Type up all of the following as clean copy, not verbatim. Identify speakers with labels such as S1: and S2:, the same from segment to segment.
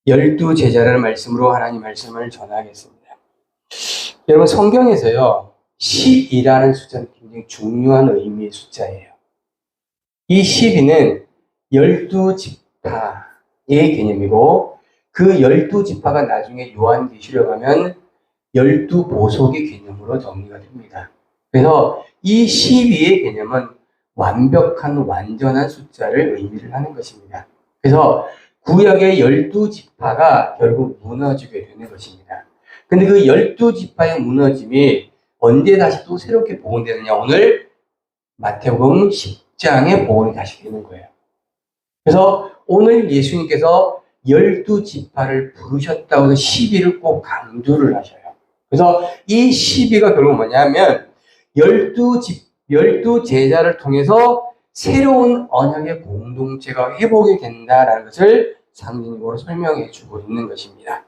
S1: 열두 제자라는 말씀으로 하나님 말씀을 전하겠습니다. 여러분, 성경에서요, 12라는 숫자는 굉장히 중요한 의미의 숫자예요. 이 12는 열두 지파의 개념이고, 그 열두 지파가 나중에 요한계시록 가면 열두 보석의 개념으로 정리가 됩니다. 그래서 이 12의 개념은 완벽한, 완전한 숫자를 의미를 하는 것입니다. 그래서 구약의 열두 지파가 결국 무너지게 되는 것입니다. 근데 그 열두 지파의 무너짐이 언제 다시 또 새롭게 복원되느냐? 오늘 마태복음 10장에 복원이 다시 되는 거예요. 그래서 오늘 예수님께서 열두 지파를 부르셨다고 해서 12를 꼭 강조를 하셔요. 그래서 이 12가 결국 뭐냐면 열두 제자를 통해서 새로운 언약의 공동체가 회복이 된다라는 것을 상징적으로 설명해 주고 있는 것입니다.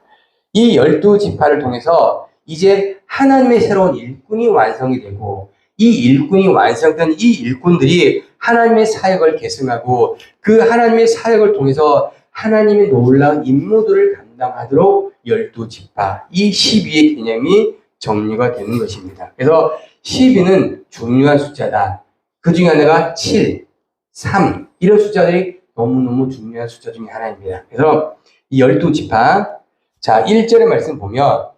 S1: 이 열두 지파를 통해서 이제 하나님의 새로운 일꾼이 완성이 되고, 이 일꾼이 완성된 이 일꾼들이 하나님의 사역을 계승하고, 그 하나님의 사역을 통해서 하나님의 놀라운 임무들을 감당하도록 열두 지파, 이 12의 개념이 정리가 되는 것입니다. 그래서 12는 중요한 숫자다. 그 중에 하나가 7, 3 이런 숫자들이 너무너무 중요한 숫자 중에 하나입니다. 그래서 이 열두 지파, 자 1절의 말씀 보면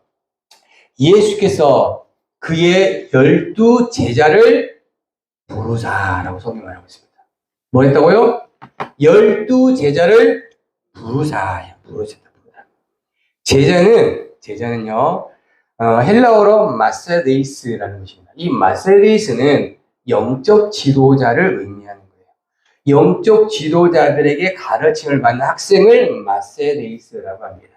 S1: 예수께서 그의 열두 제자를 부르사라고 성경을 하고 있습니다. 뭐 했다고요? 열두 제자를 부르사요. 부르셨다. 제자는요, 헬라어로 마세데이스라는 것입니다. 이 마세데이스는 영적 지도자를 의미하는 거예요. 영적 지도자들에게 가르침을 받는 학생을 마세데이스라고 합니다.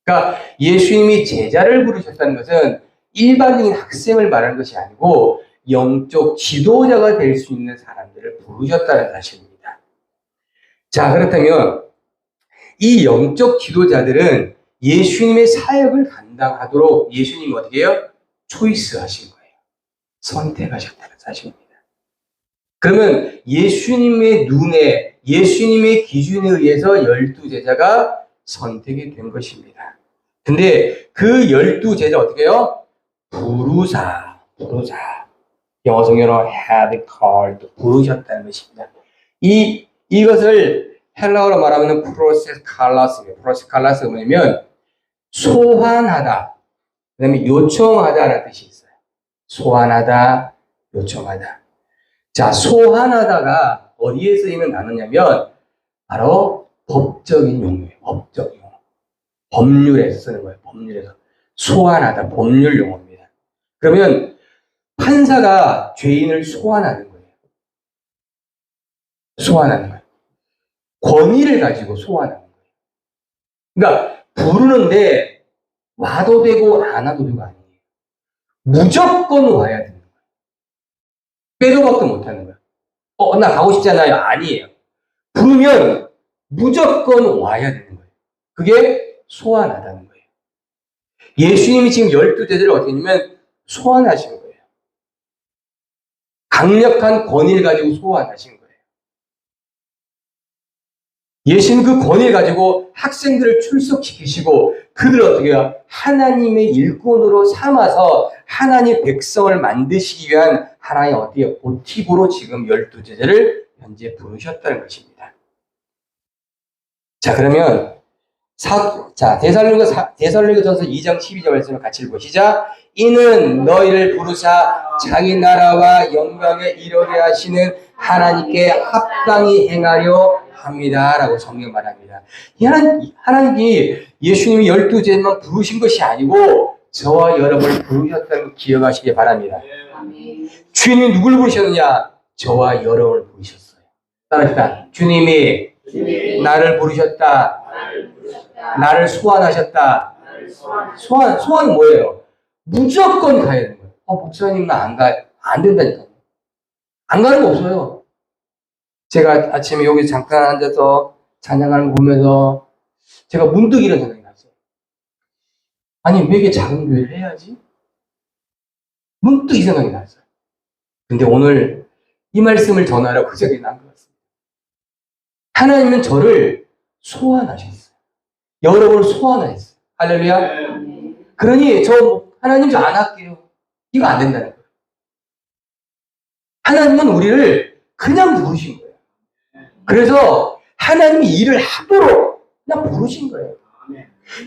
S1: 그러니까 예수님이 제자를 부르셨다는 것은 일반적인 학생을 말하는 것이 아니고 영적 지도자가 될 수 있는 사람들을 부르셨다는 사실입니다. 자, 그렇다면 이 영적 지도자들은 예수님의 사역을 감당하도록 예수님이 어떻게 해요? 초이스 하신 거예요. 선택하셨다는 사실입니다. 그러면 예수님의 눈에, 예수님의 기준에 의해서 열두 제자가 선택이 된 것입니다. 근데 그 열두 제자 어떻게 해요? 부르사. 영어 성경으로 had called, 부르셨다는 것입니다. 이것을 헬라어로 말하면 프로세스 칼라스가 뭐냐면 소환하다, 그 다음에 요청하다라는 뜻이 있어요. 소환하다, 요청하다. 자, 소환하다가 어디에 쓰이는 단어냐면 바로 법적인 용어예요. 법적 용어. 법률에서 쓰는 거예요. 법률에서. 소환하다, 법률 용어입니다. 그러면 판사가 죄인을 소환하는 거예요. 소환하는 거예요. 권위를 가지고 소환하는 거예요. 그러니까 부르는데 와도 되고 안 와도 되고 아니에요. 무조건 와야 되는 거예요. 빼도 박도 못하는 거예요. 나 가고 싶잖아요. 아니에요. 부르면 무조건 와야 되는 거예요. 그게 소환하다는 거예요. 예수님이 지금 열두 제자를 어떻게 했냐면 소환하신 거예요. 강력한 권위를 가지고 소환하신 거예요. 예수님 그 권위를 가지고 학생들을 출석시키시고 그들을 어떻게 해요? 하나님의 일꾼으로 삼아서 하나님의 백성을 만드시기 위한 하나의 어떻게 모티브로 지금 열두 제자를 현재 부르셨다는 것입니다. 자, 그러면 데살로니가전서 2장 12절 말씀을 같이 읽으시자. 이는 너희를 부르사 자기 나라와 영광에 이르게 하시는 하나님께 합당히 행하려 합니다. 라고 성경 말합니다. 하나님이 예수님이 열두 제자만 부르신 것이 아니고 저와 여러분을 부르셨다는 걸 기억하시기 바랍니다. 주님이 누굴 부르셨느냐? 저와 여러분을 부르셨어요. 따라합시다. 주님이 나를 부르셨다. 나를 소환하셨다. 소환은 뭐예요? 무조건 가야 되는 거예요. 목사님 나 안 가요. 안 된다니까요. 안 가는 거 없어요. 제가 아침에 여기 잠깐 앉아서 찬양하는 거 보면서 제가 문득 이런 생각이 났어요. 아니, 왜 이렇게 작은 교회를 해야지? 문득 이 생각이 났어요. 근데 오늘 이 말씀을 전하려 그 생각이 난 것 같습니다. 하나님은 저를 소환하셨어요. 여러분을 소환했어요. 할렐루야. 그러니 저 하나님 저 안 할게요. 이거 안 된다는 거예요. 하나님은 우리를 그냥 부르신 거예요. 그래서 하나님이 일을 하도록 그냥 부르신 거예요.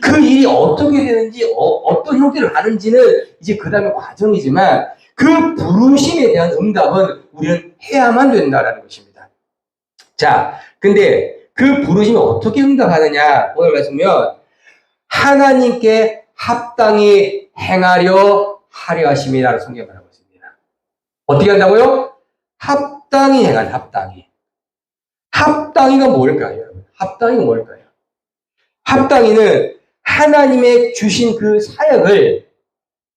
S1: 그 일이 어떻게 되는지 어떤 형태를 하는지는 이제 그 다음에 과정이지만 그 부르심에 대한 응답은 우리는 해야만 된다라는 것입니다. 자, 근데 그 부르심을 어떻게 응답하느냐 오늘 말씀은 하나님께 합당히 행하려 하려 하심이라고 성경에 말하고 있습니다. 어떻게 한다고요? 합당히 행한 합당히. 합당히가 뭘까요? 합당히가 뭘까요? 합당히는 하나님의 주신 그 사역을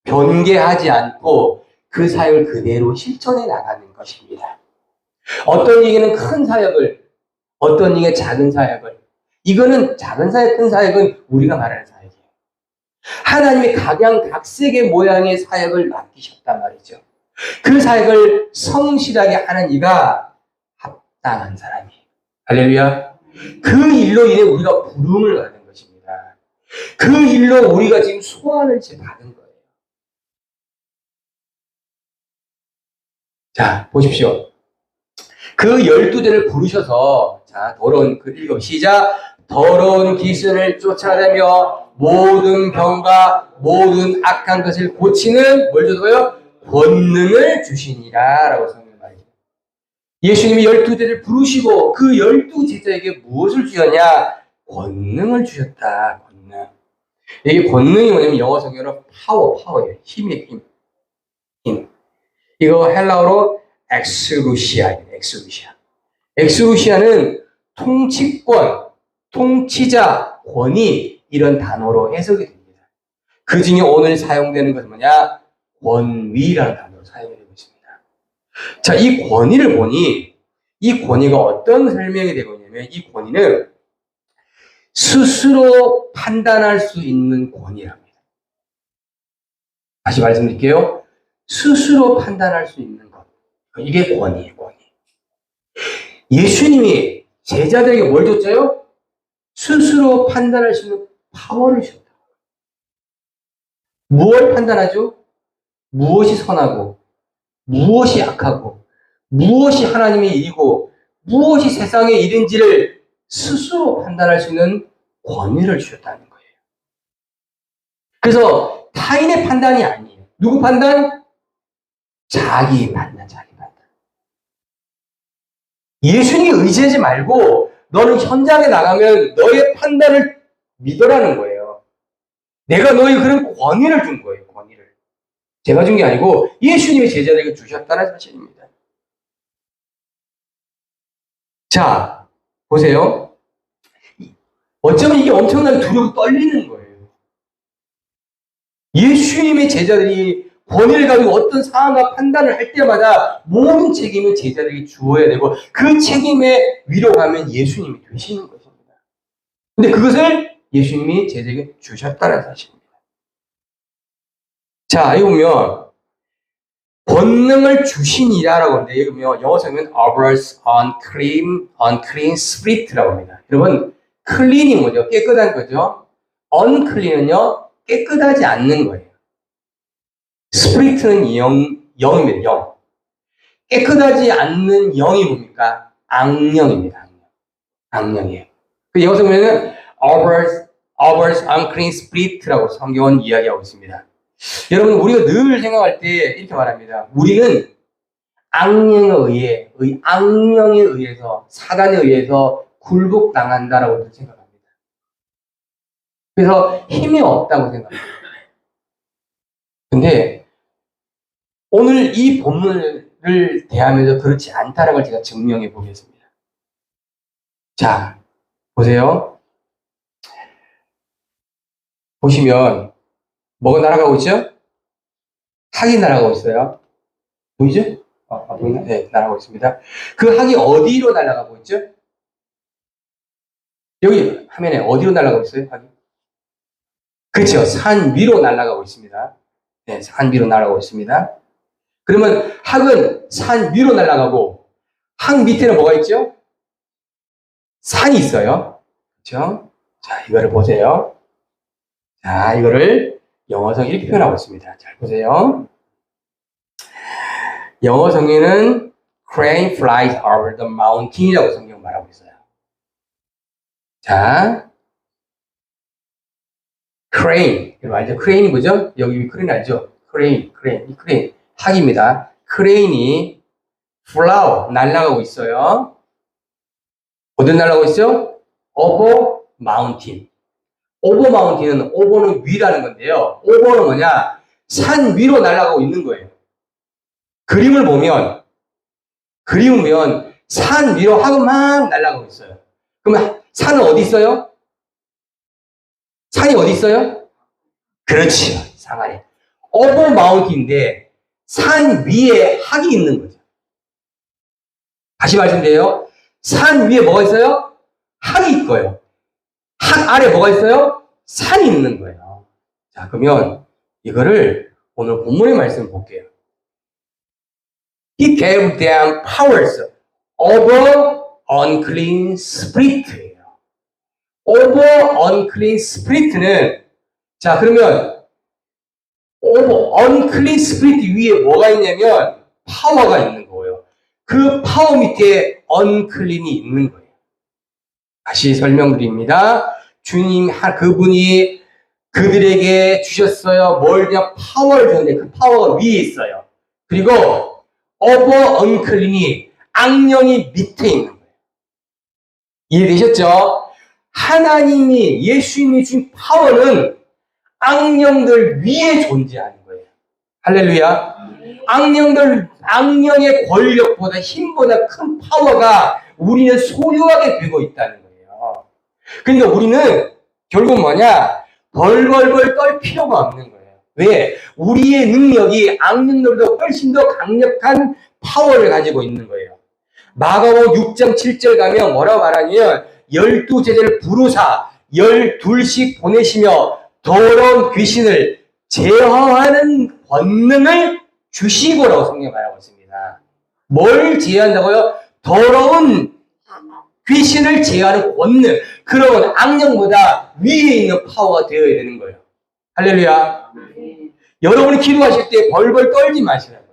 S1: 변개하지 않고 그 사역을 그대로 실천해 나가는 것입니다. 어떤 얘기는 큰 사역을, 어떤 얘기는 작은 사역을. 이거는 작은 사역, 큰 사역은 우리가 말하는 사역이에요. 하나님이 각양각색의 모양의 사역을 맡기셨단 말이죠. 그 사역을 성실하게 하는 이가 합당한 사람이에요. 할렐루야. 그 일로 인해 우리가 부름을 받은 것입니다. 그 일로 우리가 지금 소환을 받은 거예요. 자, 보십시오. 그 12대를 부르셔서, 자, 더러운, 읽어. 시작. 더러운 기순을 쫓아내며 모든 병과 모든 악한 것을 고치는, 뭘 줬어요? 권능을 주시니라. 라고 성경에 말해요. 예수님이 12대를 부르시고 그 12제자에게 무엇을 주셨냐? 권능을 주셨다. 권능. 이게 권능이 뭐냐면 영어 성경으로 파워예요. 힘이에요. 힘. 이거 헬라어로 엑스루시아예요. 엑스루시아는 통치권, 통치자, 권위 이런 단어로 해석이 됩니다. 그 중에 오늘 사용되는 것은 뭐냐? 권위라는 단어로 사용되고 있습니다. 자, 이 권위를 보니 이 권위가 어떤 설명이 되고 있냐면 이 권위는 스스로 판단할 수 있는 권위랍니다. 다시 말씀드릴게요. 스스로 판단할 수 있는 것. 이게 권위예요, 권위. 예수님이 제자들에게 뭘 줬어요? 스스로 판단할 수 있는 파워를 주셨다. 무엇을 판단하죠? 무엇이 선하고, 무엇이 악하고, 무엇이 하나님의 일이고, 무엇이 세상의 일인지를 스스로 판단할 수 있는 권위를 주셨다는 거예요. 그래서 타인의 판단이 아니에요. 누구 판단? 자기 판단. 예수님이 의지하지 말고 너는 현장에 나가면 너의 판단을 믿으라는 거예요. 내가 너에게 그런 권위를 준 거예요. 권위를. 제가 준 게 아니고 예수님이 제자들에게 주셨다는 사실입니다. 자, 보세요. 어쩌면 이게 엄청나게 두렵고 떨리는 거예요. 예수님의 제자들이 권위를 가지고 어떤 상황과 판단을 할 때마다 모든 책임을 제자들에게 주어야 되고 그 책임의 위로 가면 예수님이 되시는 것입니다. 근데 그것을 예수님이 제자에게 주셨다는 사실입니다. 자, 여기 보면 권능을 주시니라라고 하는데 여기 보면 영어 성경은 others unclean spirit라고 합니다. 여러분, clean이 뭐죠? 깨끗한 거죠. unclean은요, 깨끗하지 않는 거예요. 스피릿은 영입니다. 영. 깨끗하지 않는 영이 뭡니까? 악령입니다. 악령이에요. 그 영어 성경에는 others unclean spirit라고 성경은 이야기하고 있습니다. 여러분, 우리가 늘 생각할 때 이렇게 말합니다. 우리는 악령에 의해서, 사단에 의해서 굴복당한다라고 생각합니다. 그래서 힘이 없다고 생각합니다. 근데 오늘 이 본문을 대하면서 그렇지 않다는 걸 제가 증명해 보겠습니다. 자, 보세요. 보시면 뭐가 날아가고 있죠? 학이 날아가고 있어요. 보이죠? 보이나? 네, 날아가고 있습니다. 그 학이 어디로 날아가고 있죠? 여기 화면에 어디로 날아가고 있어요? 학이? 그렇죠. 산 위로 날아가고 있습니다. 네, 산 위로 날아가고 있습니다. 그러면 학은 산 위로 날아가고 학 밑에는 뭐가 있죠? 산이 있어요. 그렇죠? 자, 이거를 보세요. 자, 이거를 영어성 이렇게 표현하고 있습니다. 잘 보세요. 영어 성에는 crane flies over the mountain이라고 성경 말하고 있어요. 자, crane. 여러분 알죠? crane이 뭐죠? 여기 crane 알죠? crane. 이 crane. 학입니다. crane이 fly, 날아가고 있어요. 어디 날아가고 있어요? over mountain. over mountain은 over는 위라는 건데요. over는 뭐냐? 산 위로 날아가고 있는 거예요. 그림을 보면 산 위로 하고 막 날아가고 있어요. 그러면 산은 어디 있어요? 산이 어디 있어요? 그렇지요. 상하에. over mountain인데 산 위에 학이 있는 거죠. 다시 말씀드려요. 산 위에 뭐가 있어요? 학이 있고요. 학 아래 뭐가 있어요? 산이 있는 거예요. 자, 그러면 이거를 오늘 본문의 말씀 볼게요. He gave them powers over unclean spirit예요. over unclean spirit는 자 그러면 over unclean spirit 위에 뭐가 있냐면 파워가 있는 거예요. 그 파워 밑에 unclean이 있는 거예요. 다시 설명드립니다. 주님 그분이 그들에게 주셨어요. 뭘 그냥 파워를 줬는데 그 파워가 위에 있어요. 그리고 over unclean이 악령이 밑에 있는 거예요. 이해되셨죠? 하나님이 예수님이 준 파워는 악령들 위에 존재하는 거예요. 할렐루야. 악령의 권력보다 힘보다 큰 파워가 우리는 소유하게 되고 있다는 거예요. 그러니까 우리는 결국 뭐냐? 벌벌벌 떨 필요가 없는 거예요. 왜? 우리의 능력이 악령들보다 훨씬 더 강력한 파워를 가지고 있는 거예요. 마가복음 6장 7절 가면 뭐라고 말하냐면 12제자를 부르사 12씩 보내시며 더러운 귀신을 제어하는 권능을 주시고라고 성경에 말하고 있습니다. 뭘 제어한다고요? 더러운 귀신을 제어하는 권능. 그러면 악령보다 위에 있는 파워가 되어야 되는 거예요. 할렐루야. 여러분이 기도하실 때 벌벌 떨지 마시라고요.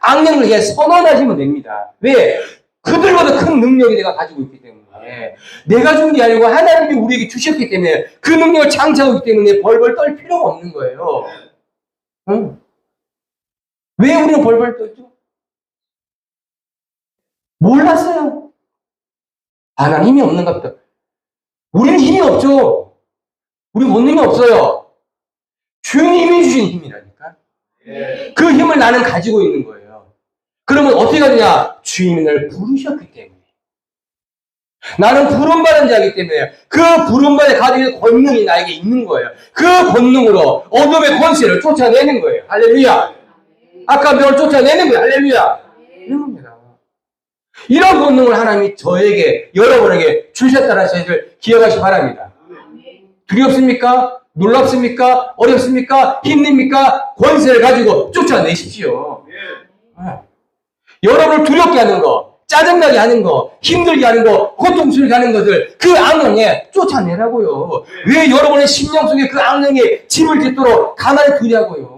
S1: 악령을 그냥 선언하시면 됩니다. 왜? 그들보다 큰 능력이 내가 가지고 있기 때문에. 내가 준 게 아니고 하나님이 우리에게 주셨기 때문에 그 능력을 장착하기 때문에 벌벌 떨 필요가 없는 거예요. 응? 왜 우리는 벌벌 떨죠? 몰랐어요. 아, 난 힘이 없는가 보다. 우리는 힘이 없죠. 우리 본능이 없어요. 주님이 주신 힘이라니까. 그 힘을 나는 가지고 있는 거예요. 그러면 어떻게 하느냐? 주님이 나를 부르셨기 때문에. 나는 부름받은 자이기 때문에 그 부름받은 가지고 권능이 나에게 있는 거예요. 그 권능으로 어둠의 권세를 쫓아내는 거예요. 할렐루야. 악한 병을 쫓아내는 거예요. 할렐루야. 이런 겁니다. 이런 권능을 하나님이 저에게, 여러분에게 주셨다는 사실을 기억하시기 바랍니다. 두렵습니까? 놀랍습니까? 어렵습니까? 힘듭니까? 권세를 가지고 쫓아내십시오. 여러분을 두렵게 하는 거, 짜증나게 하는 거, 힘들게 하는 거, 고통스럽게 하는 것을 그 악령에 쫓아내라고요. 왜 여러분의 심령 속에 그 악령이 집을 짓도록 가만히 두냐고요.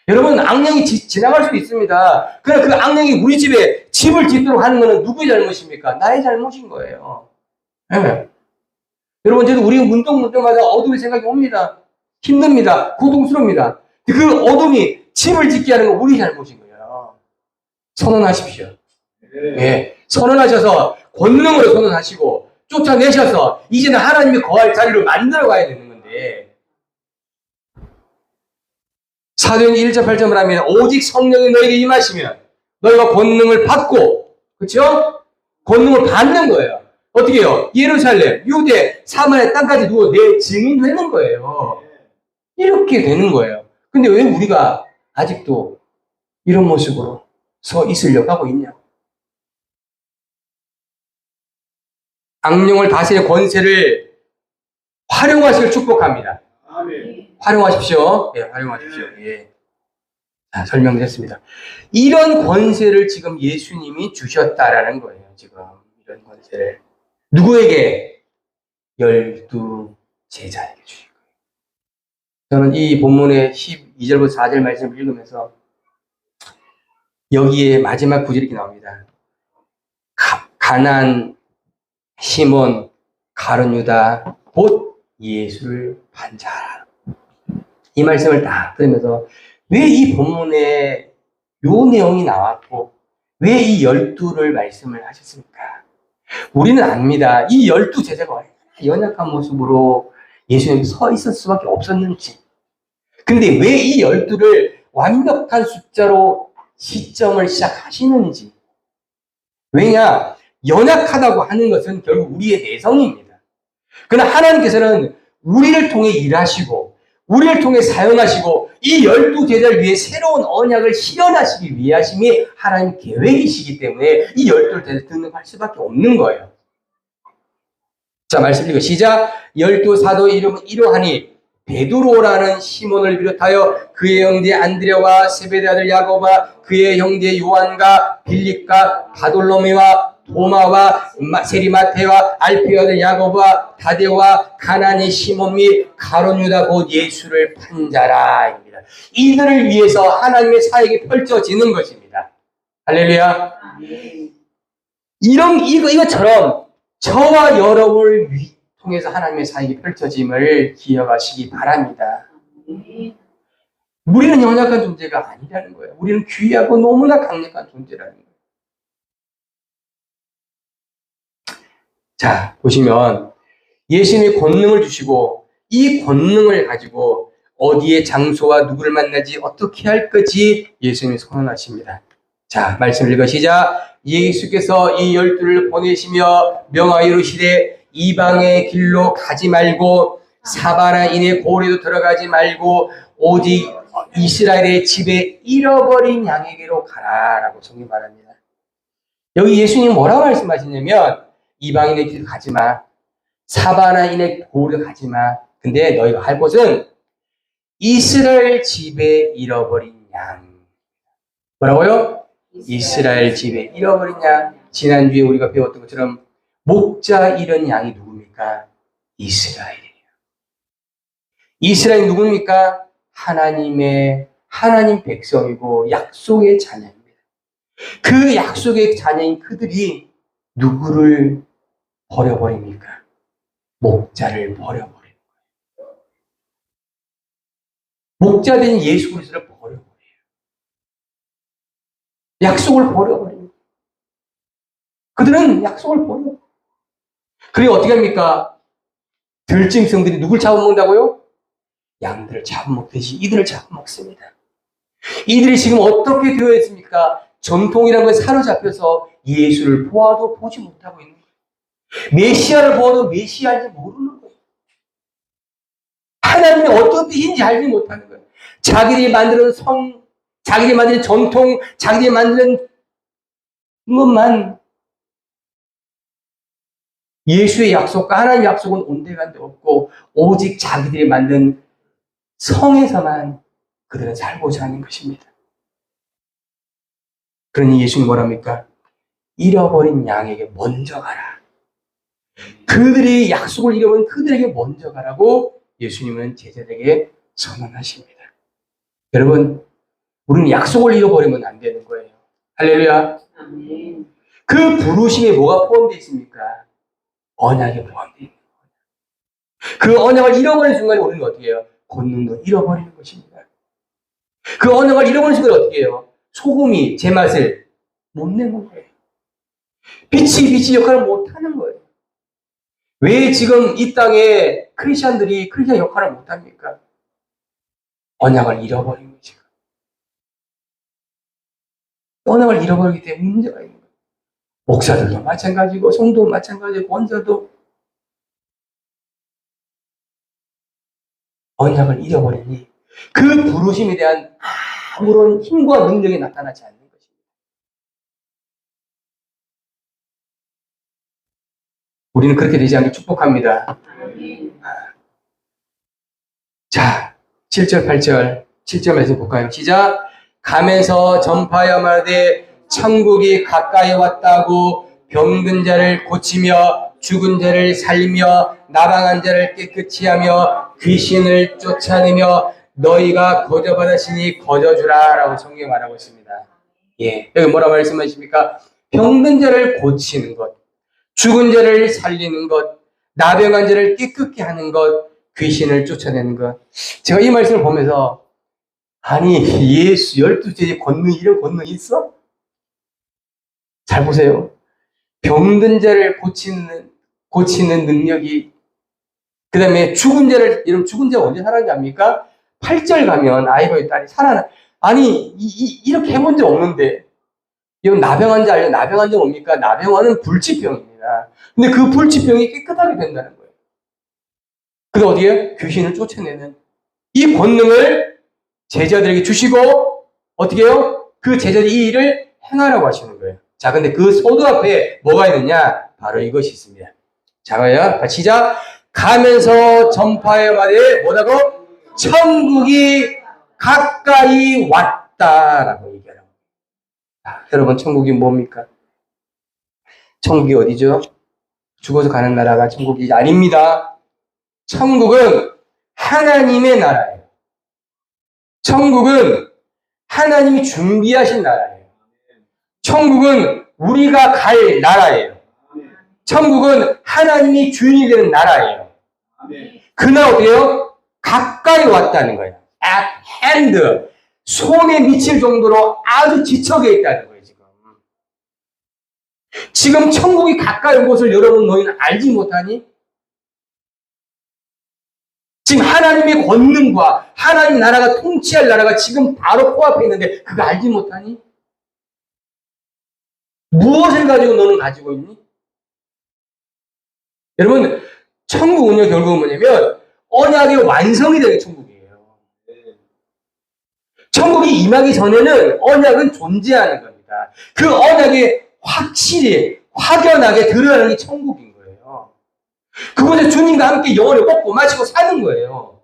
S1: 여러분, 악령이 지나갈 수도 있습니다. 그러나 그 악령이 우리 집에 집을 짓도록 하는 것은 누구의 잘못입니까? 나의 잘못인 거예요. 네. 여러분, 저도 우리 문득마다 어둠의 생각이 옵니다. 힘듭니다. 고통스럽습니다. 그 어둠이 집을 짓게 하는 건 우리 잘못인 거예요. 선언하십시오. 예. 선언하셔서 권능으로 선언하시고 쫓아내셔서 이제는 하나님이 거할 자리로 만들어 가야 되는 건데, 사도행 1절 8절을 하면 오직 성령이 너에게 임하시면 너희가 권능을 받고, 그렇죠? 권능을 받는 거예요. 어떻게 해요? 예루살렘, 유대, 사마리아 땅까지 두고 내 증인 되는 거예요. 이렇게 되는 거예요. 근데 왜 우리가 아직도 이런 모습으로 서 있으려고 하고 있냐? 악령을 다스리는 권세를 활용하시길 축복합니다. 아멘. 활용하십시오. 예, 활용하십시오. 예. 자, 설명드렸습니다. 이런 권세를 지금 예수님이 주셨다라는 거예요. 지금 이런 권세를 누구에게? 12 제자에게 주신 거예요. 저는 이 본문의 12절부터 4절 말씀을 읽으면서 여기에 마지막 구절이 이렇게 나옵니다. 가난, 시몬, 가룟 유다, 곧 예수를 반자하라. 이 말씀을 딱 들으면서 왜 이 본문에 요 내용이 나왔고 왜 이 12를 말씀을 하셨습니까? 우리는 압니다. 이 12 제자가 얼마나 연약한 모습으로 예수님이 서 있을 수밖에 없었는지. 근데 왜 이 12를 완벽한 숫자로 시점을 시작하시는지. 왜냐? 연약하다고 하는 것은 결국 우리의 내성입니다. 그러나 하나님께서는 우리를 통해 일하시고 우리를 통해 사용하시고 이 12 제자를 위해 새로운 언약을 실현하시기 위하심이 하나님 계획이시기 때문에 이 12 제자를 등록할 수밖에 없는 거예요. 자, 말씀 읽고 시작. 12 사도 이름은 이러하니 베드로라는 시몬을 비롯하여 그의 형제 안드레와 세베대 아들 야고보와 그의 형제 요한과 빌립과 바돌로메와 도마와 세리마테와 알페의 아들 야고보와 다데와 가나니 시몬 및 가룟 유다 곧 예수를 판자라입니다. 이들을 위해서 하나님의 사역이 펼쳐지는 것입니다. 할렐루야. 이것처럼 저와 여러분을 통해서 하나님의 사역이 펼쳐짐을 기억하시기 바랍니다. 우리는 연약한 존재가 아니라는 거예요. 우리는 귀하고 너무나 강력한 존재라는 거예요. 자, 보시면 예수님이 권능을 주시고 이 권능을 가지고 어디에 장소와 누구를 만나지 어떻게 할 것이 예수님이 선언하십니다. 자, 말씀을 읽어 시작. 예수께서 이 12를 보내시며 명하여 이르시되 이방의 길로 가지 말고 사바나인의 고리도 들어가지 말고 오직 이스라엘의 집에 잃어버린 양에게로 가라라고 성경이 말합니다. 여기 예수님 뭐라고 말씀하시냐면 이방인의 길 가지 마. 사바나인의 고리로 가지 마. 근데 너희가 할 곳은 이스라엘 집에 잃어버린 양. 뭐라고요? 이스라엘 집에 잃어버린 양. 지난주에 우리가 배웠던 것처럼 목자 잃은 양이 누굽니까? 이스라엘이에요. 이스라엘이 누굽니까? 하나님 백성이고 약속의 자녀입니다. 그 약속의 자녀인 그들이 누구를 버려버립니까? 목자를 버려버리는 거예요. 목자된 예수 그리스도를 버려버려요. 약속을 버려버립니다. 그들은 약속을 버려요. 그리고 어떻게 합니까? 들짐승들이 누굴 잡아먹는다고요? 양들을 잡아먹듯이 이들을 잡아먹습니다. 이들이 지금 어떻게 되어 있습니까? 전통이라는 것에 사로잡혀서 예수를 보아도 보지 못하고 있는 거예요. 메시아를 보아도 메시아인지 모르는 거예요. 하나님이 어떤 뜻인지 알지 못하는 거예요. 자기들이 만드는 자기들이 만드는 전통, 자기들이 만드는 것만 예수의 약속과 하나님의 약속은 온데간데 없고 오직 자기들이 만든 성에서만 그들은 살고자 하는 것입니다. 그러니 예수님 뭐랍니까? 잃어버린 양에게 먼저 가라. 그들이 약속을 잃어버린 그들에게 먼저 가라고 예수님은 제자들에게 선언하십니다. 여러분, 우리는 약속을 잃어버리면 안 되는 거예요. 할렐루야. 그 부르심에 뭐가 포함되어 있습니까? 언약에 포함되어 있는 거예요. 그 언약을 잃어버린 순간에 우리는 어떻게 해요? 권능도 잃어버리는 것입니다. 그 언약을 잃어버린 순간에 어떻게 해요? 소금이 제맛을 못 내는 거예요. 빛이 역할을 못하는 거예요. 왜 지금 이 땅에 크리스천들이 크리스천 역할을 못합니까? 언약을 잃어버린 거죠. 언약을 잃어버리기 때문에 문제가 있는 거예요. 목사들도 마찬가지고 성도도 마찬가지고 권사도 언약을 잃어버리니 그 부르심에 대한 아무런 힘과 능력이 나타나지 않는 것입니다. 우리는 그렇게 되지 않게 축복합니다. 자, 7절, 8절, 7절 말씀 볼까요? 시작. 가면서 전파하여 말하되 천국이 가까이 왔다고 병든 자를 고치며 죽은 자를 살리며 나방한 자를 깨끗이 하며 귀신을 쫓아내며 너희가 거저받았으니 거저주라 라고 성경에 말하고 있습니다. 예, 여기 뭐라 말씀하십니까? 병든 자를 고치는 것, 죽은 자를 살리는 것, 나병한 자를 깨끗게 하는 것, 귀신을 쫓아내는 것. 제가 이 말씀을 보면서 아니 예수 12제의 권능이 이런 권능이 있어? 잘 보세요. 병든 자를 고치는 능력이, 그 다음에 죽은 자를, 여러분 죽은 자가 언제 살아나지 압니까? 8절 가면 아이로의 딸이 살아나. 아니 이렇게 해본 적 없는데. 이건 나병 환자 알죠? 나병 환자 뭡니까? 나병 환자는 불치병입니다. 근데 그 불치병이 깨끗하게 된다는 거예요. 그래서 어디에? 귀신을 쫓아내는 이 권능을 제자들에게 주시고 어떻게 해요? 그 제자들이 이 일을 행하라고 하시는 거예요. 자, 근데 그 소도 앞에 뭐가 있느냐? 바로 이것이 있습니다. 자가요, 시작. 가면서 전파해 말해 뭐라고? 천국이 가까이 왔다라고 얘기하라고. 여러분, 천국이 뭡니까? 천국이 어디죠? 죽어서 가는 나라가 천국이 아닙니다. 천국은 하나님의 나라예요. 천국은 하나님이 준비하신 나라예요. 천국은 우리가 갈 나라예요. 천국은 하나님이 주인이 되는 나라예요. 그날 어때요? 가까이 왔다는 거예요. At hand. 손에 미칠 정도로 아주 지척에 있다는 거예요, 지금. 지금 천국이 가까이 온 것을 여러분 너희는 알지 못하니? 지금 하나님의 권능과 하나님 나라가 통치할 나라가 지금 바로 코앞에 있는데 그거 알지 못하니? 무엇을 가지고 너는 가지고 있니? 여러분, 천국은요, 결국은 뭐냐면 언약의 완성이 되는 천국이에요. 천국이 임하기 전에는 언약은 존재하는 겁니다. 그 언약이 확실히, 확연하게 드러나는 게 천국인 거예요. 그곳에 주님과 함께 영원히 먹고 마시고 사는 거예요.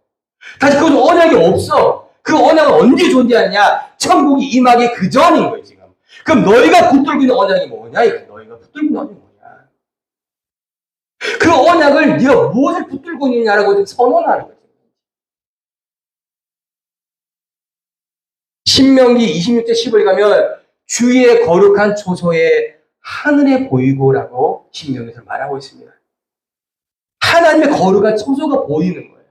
S1: 다시 그곳에 언약이 없어. 그 언약은 언제 존재하냐? 천국이 임하기 그 전인 거예요, 지금. 그럼 너희가 붙들고 있는 언약이 뭐냐? 너희가 붙들고 있는 언약이 뭐냐? 그 언약을 네가 무엇을 붙들고 있느냐라고 선언하는 거예요. 신명기 26절 10을 가면 주의 거룩한 초소에 하늘에 보이고라고 신명기에서 말하고 있습니다. 하나님의 거룩한 초소가 보이는 거예요.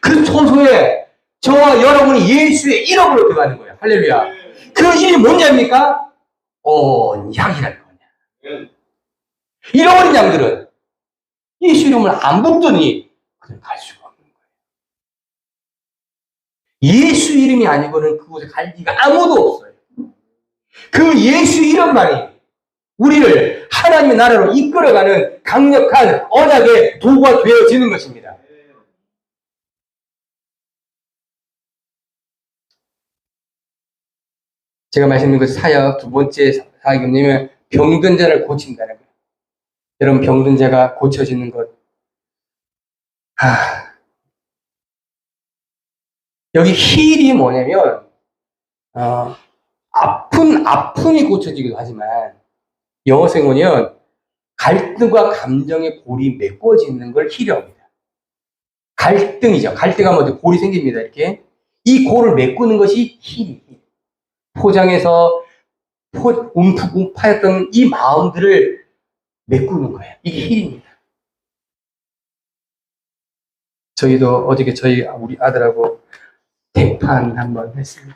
S1: 그 초소에 저와 여러분이 예수의 이름으로 들어가는 거예요. 할렐루야. 그 일이 뭔지입니까? 언약이라는 거냐. 잃어버린 양들은 예수 이름을 안 붙더니 그들 갈 수가 없는 거예요. 예수 이름이 아니고는 그곳에 갈 리가 아무도 없어요. 그 예수 이름만이 우리를 하나님의 나라로 이끌어가는 강력한 언약의 도구가 되어지는 것입니다. 제가 말씀드린 그 사역, 두 번째 사역이 뭐냐면 병든 자를 고친다는 거예요. 여러분, 병든 자가 고쳐지는 것. 여기 힐이 뭐냐면 아픔이 고쳐지기도 하지만 영어 성어는 갈등과 감정의 골이 메꿔지는 걸 힐이라고 합니다. 갈등이죠. 갈등하면 골이 생깁니다. 이렇게 이 골을 메꾸는 것이 힐이. 포장해서 움푹 파였던 이 마음들을 메꾸는 거예요. 이게 힐입니다. 저희도 어저께 우리 아들하고 대판 한번 했습니다.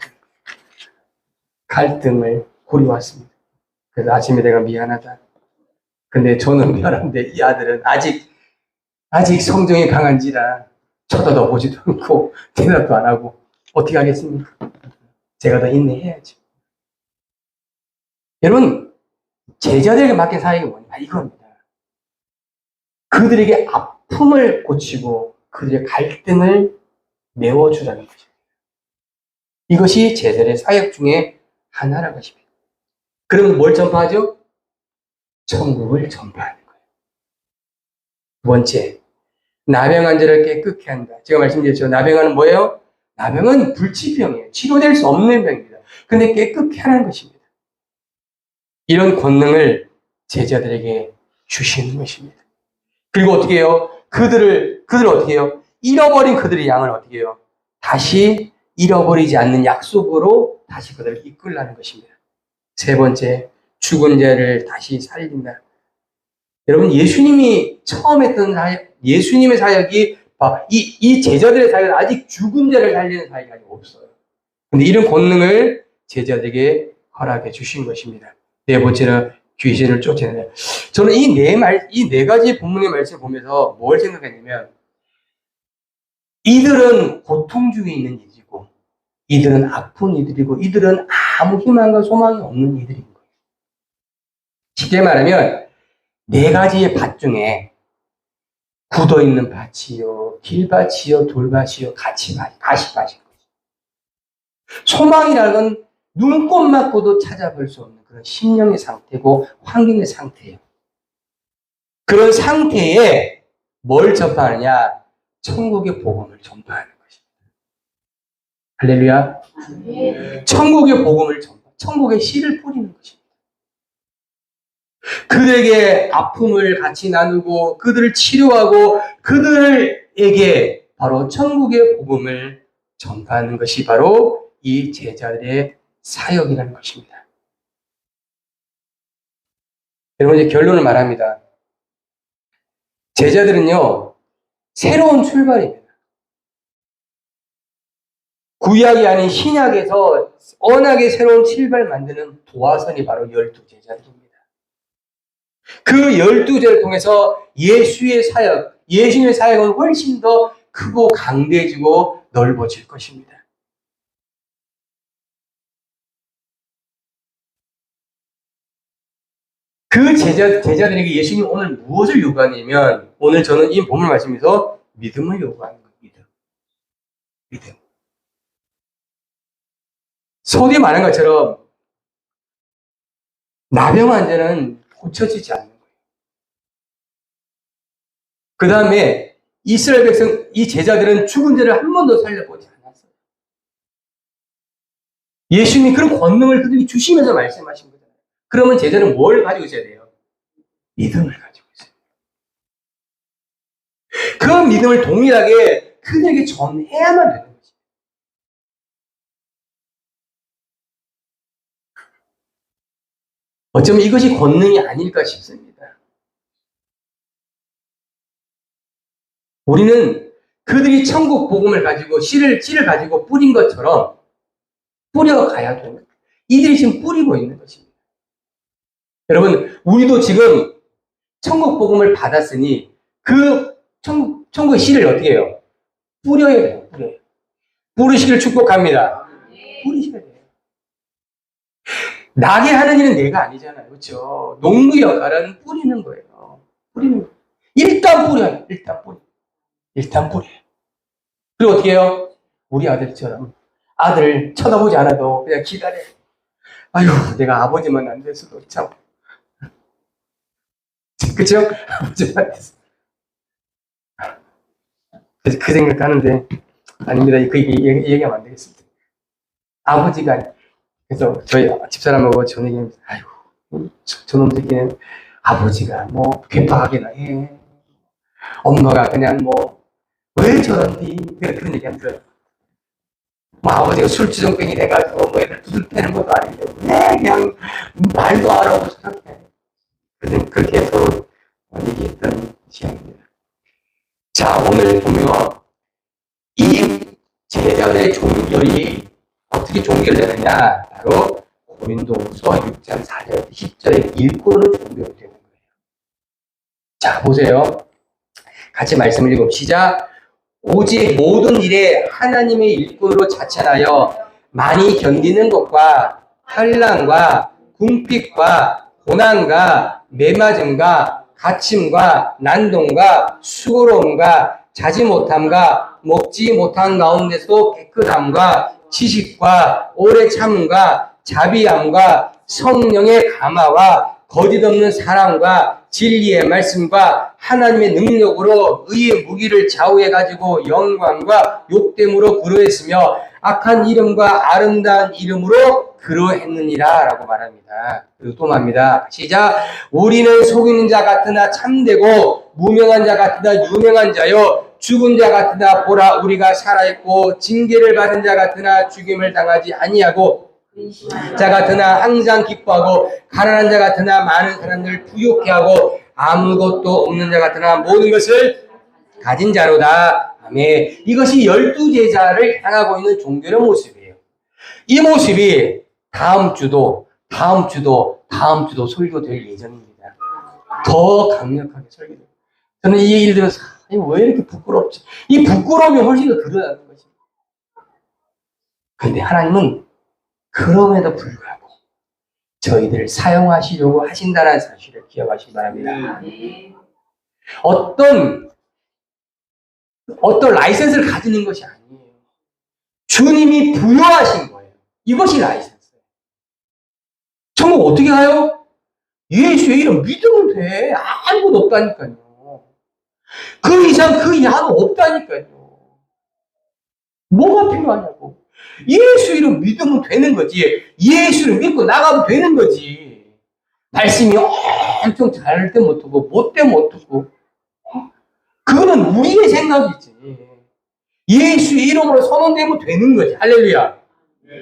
S1: 갈등을 고려왔습니다. 그래서 아침에 내가 미안하다. 근데 저는 미안한데 이 아들은 아직 성정이 강한지라 쳐다도 보지도 않고 대답도 안 하고 어떻게 하겠습니까? 제가 더 인내해야죠. 여러분, 제자들에게 맡긴 사역이 뭐냐? 이겁니다. 그들에게 아픔을 고치고 그들의 갈등을 메워주라는 것입니다. 이것이 제자들의 사역 중에 하나라는 것입니다. 그러면 뭘 전파하죠? 천국을 전파하는 거예요. 두 번째, 나병한 자를 깨끗게 한다. 제가 말씀드렸죠. 나병은 뭐예요? 나병은 불치병이에요. 치료될 수 없는 병입니다. 근데 깨끗게 하는 것입니다. 이런 권능을 제자들에게 주시는 것입니다. 그리고 어떻게 해요? 그들을 어떻게 해요? 잃어버린 그들의 양을 어떻게 해요? 다시 잃어버리지 않는 약속으로 다시 그들을 이끌라는 것입니다. 세 번째, 죽은 자를 다시 살린다. 여러분, 예수님이 처음 했던 사역, 예수님의 사역이 이 제자들의 사역은 아직 죽은 자를 살리는 사역이 아직 없어요. 근데 이런 권능을 제자들에게 허락해 주신 것입니다. 네 번째는 귀신을 쫓아내는. 저는 이 네 가지 본문의 말씀을 보면서 뭘 생각했냐면, 이들은 고통 중에 있는 이들이고, 이들은 아픈 이들이고, 이들은 아무 희망과 소망이 없는 이들인 거예요. 쉽게 말하면, 네 가지의 밭 중에 굳어있는 밭이요, 길밭이요, 돌밭이요, 가시밭인 거죠. 소망이라는 건 눈꽃 맞고도 찾아볼 수 없는 그런 심령의 상태고 환경의 상태예요. 그런 상태에 뭘 전파하느냐? 천국의 복음을 전파하는 것입니다. 할렐루야. 천국의 복음을 전파, 천국의 씨를 뿌리는 것입니다. 그들에게 아픔을 같이 나누고 그들을 치료하고 그들에게 바로 천국의 복음을 전파하는 것이 바로 이 제자들의 사역이라는 것입니다. 여러분, 이제 결론을 말합니다. 제자들은요, 새로운 출발입니다. 구약이 아닌 신약에서 언약의 새로운 출발 만드는 도화선이 바로 12제자들입니다. 그 12제를 통해서 예수의 사역, 예수님의 사역은 훨씬 더 크고 강대해지고 넓어질 것입니다. 그 제자들에게 예수님이 오늘 무엇을 요구하냐면, 오늘 저는 이 본문 말씀에서 믿음을 요구하는 거예요. 믿음. 속에 말한 것처럼 나병 환자는 고쳐지지 않는 거예요. 그 다음에 이스라엘 백성, 이 제자들은 죽은 자를 한 번도 살려보지 않았어요. 예수님이 그런 권능을 그들에게 주시면서 말씀하신 거예요. 그러면 제자는 뭘 가지고 있어야 돼요? 믿음을 가지고 있어요. 그 믿음을 동일하게 그들에게 전해야만 되는 거죠. 어쩌면 이것이 권능이 아닐까 싶습니다. 우리는 그들이 천국 복음을 가지고 씨를 가지고 뿌린 것처럼 뿌려가야 되는 거예요. 이들이 지금 뿌리고 있는 것입니다. 여러분, 우리도 지금 천국 복음을 받았으니 그 천국의 씨를 어떻게 해요? 뿌려야 돼요. 뿌리시기를 축복합니다. 뿌리셔야 돼요. 나게 하는 일은 내가 아니잖아요. 그렇죠? 농부 역할은 뿌리는 거예요. 뿌리는 거예요. 일단 뿌려요. 일단 뿌려요. 그리고 어떻게 해요? 우리 아들처럼 아들 쳐다보지 않아도 그냥 기다려요. 아유, 내가 아버지만 안 됐어도 참. 그쵸? 아버지만 됐어. 그 생각하는데, 아닙니다. 그 얘기하면 안 되겠습니다. 아버지가, 그래서 저희 집사람하고 전 얘기합니다. 아이고, 저놈 새끼는 아버지가 뭐, 괴팍하게나 해. 엄마가 그냥 뭐, 왜 저런지, 그런 얘기 안 들어요. 뭐, 아버지가 술주정뱅이 돼가지고, 뭐, 애들 두들패는 것도 아니고, 그냥 말도 안 하고 저렇게. 그렇게 서로 얘기했던 시간입니다. 자, 오늘 보면 이 제자들의 종결이 어떻게 종결되느냐? 바로 고린도후서 6장 4절 10절의 일꾼으로 종결되는 거예요. 자, 보세요. 같이 말씀을 읽읍시다. 오직 모든 일에 하나님의 일꾼으로 자천하여 많이 견디는 것과 환난과 궁핍과 고난과 매맞음과 갇힘과 난동과 수고로움과 자지 못함과 먹지 못한 가운데서 깨끗함과 지식과 오래 참음과 자비함과 성령의 감화와 거짓 없는 사랑과 진리의 말씀과 하나님의 능력으로 의의 무기를 좌우해 가지고 영광과 욕됨으로 그루했으며 악한 이름과 아름다운 이름으로 그러했느니라 라고 말합니다. 그리고 또 말합니다. 시작. 우리는 속이는 자 같으나 참되고 무명한 자 같으나 유명한 자요 죽은 자 같으나 보라 우리가 살아있고 징계를 받은 자 같으나 죽임을 당하지 아니하고 자 같으나 항상 기뻐하고 가난한 자 같으나 많은 사람들 부욕해 하고 아무것도 없는 자 같으나 모든 것을 가진 자로다. 아멘. 이것이 12제자를 향하고 있는 종교의 모습이에요. 이 모습이 다음 주도 설교될 예정입니다. 더 강력하게 설교돼요. 저는 이 얘기를 들어서 왜 이렇게 부끄럽지? 이 부끄러움이 훨씬 더 드러나는 것입니다. 그런데 하나님은 그럼에도 불구하고 저희들을 사용하시려고 하신다는 사실을 기억하시기 바랍니다. 어떤 라이센스를 가지는 것이 아니에요. 주님이 부여하신 거예요. 이것이 라이센스예요. 천국 어떻게 가요? 예수의 이름 믿으면 돼. 아무것도 없다니까요. 그 이상 그 이하도 없다니까요. 뭐가 필요하냐고. 예수 이름 믿으면 되는 거지. 예수를 믿고 나가면 되는 거지. 말씀이 엄청 잘 되면 어떡고 못 되면 어떡고. 그거는 우리의 생각이지. 예수 이름으로 선언되면 되는 거지. 할렐루야.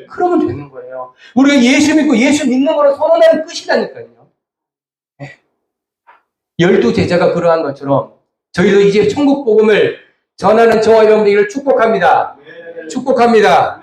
S1: 그러면 되는 거예요. 우리가 예수 믿고 예수 믿는 거로 선언하는 끝이라니까요. 12제자가 그러한 것처럼 저희도 이제 천국 복음을 전하는 저와 여러분들을 축복합니다. 축복합니다.